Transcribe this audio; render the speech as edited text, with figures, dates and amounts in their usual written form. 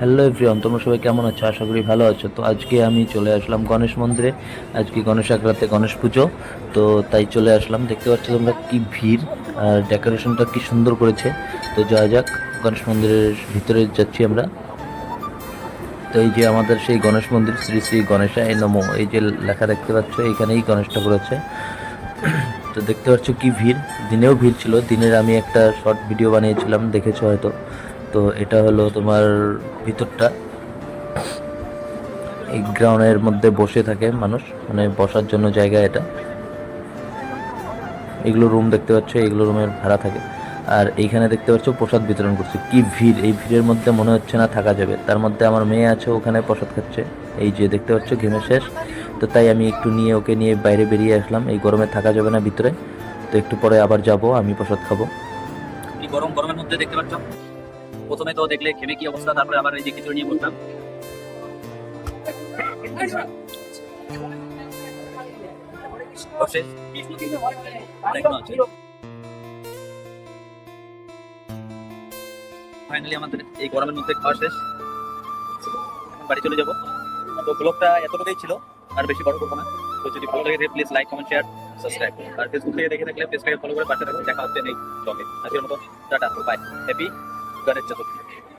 Hello everyone, তোমরা সবাই কেমন আছো? আশা করি ভালো আছো। তো আজকে আমি চলে আসলাম গণেশ মন্দিরে। আজকে গণেশ আগ্রাতে গণেশ পুজো। তো তাই চলে আসলাম। দেখতে পাচ্ছ তোমরা কি ভিড়, আর ডেকোরেশনটা কি সুন্দর করেছে। তো যাওয়া যাক, গণেশ মন্দিরের ভিতরে যাচ্ছি আমরা। তো এই যে আমাদের সেই গণেশ মন্দির, শ্রী শ্রী গণেশায় নমঃ, এই যে লেখা দেখতে পাচ্ছ, এখানেই গণেশ ঠাকুর আছে। তো দেখতে পাচ্ছ কি ভিড়, দিনেও ভিড় ছিল। দিনের আমি একটা শর্ট ভিডিও বানিয়েছিলাম, দেখেছো হয়তো। তো এটা হলো তোমার ভিতরটা। এই গ্রাউন্ডের মধ্যে বসে থাকে মানুষ, মানে বসার জন্য জায়গা এটা। এগুলো রুম দেখতে পাচ্ছ, এগুলো রুমের ভাড়া থাকে। আর এইখানে দেখতে পাচ্ছ প্রসাদ বিতরণ করছে। কি ভিড়, এই ভিড়ের মধ্যে মনে হচ্ছে না থাকা যাবে। তার মধ্যে আমার মেয়ে আছে, ওখানে প্রসাদ খাচ্ছে। এই যে দেখতে পাচ্ছ ঘেমে শেষ। তো তাই আমি একটু নিয়ে ওকে নিয়ে বাইরে বেরিয়ে আসলাম, এই গরমে থাকা যাবে না ভিতরে। তো একটু পরে আবার যাব, আমি প্রসাদ খাবো। কি গরম, গরমের মধ্যে দেখতে পাচ্ছ। প্রথমে তো দেখলে ঘেমে কি অবস্থা, তারপরে আবার এই যে খিচুড়ি নিয়ে বসলাম। ফাইনালি আমাদের এই গরমের মধ্যে খাওয়া শেষ, বাড়ি চলে যাবো। তো ব্লগটা এতটুকুই ছিল, আর বেশি বড় করবো না। তো যদি ভালো লাগে please like, comment, share, subscribe. আর ফেসবুক থেকে দেখে থাকলে পেজটাকে ফলো করে পাশে থাকুন। দেখা হচ্ছে নেক্সট ব্লগে। আজকের মতো টাটা, বাই। হ্যাপি গণেশ চতুর্থী।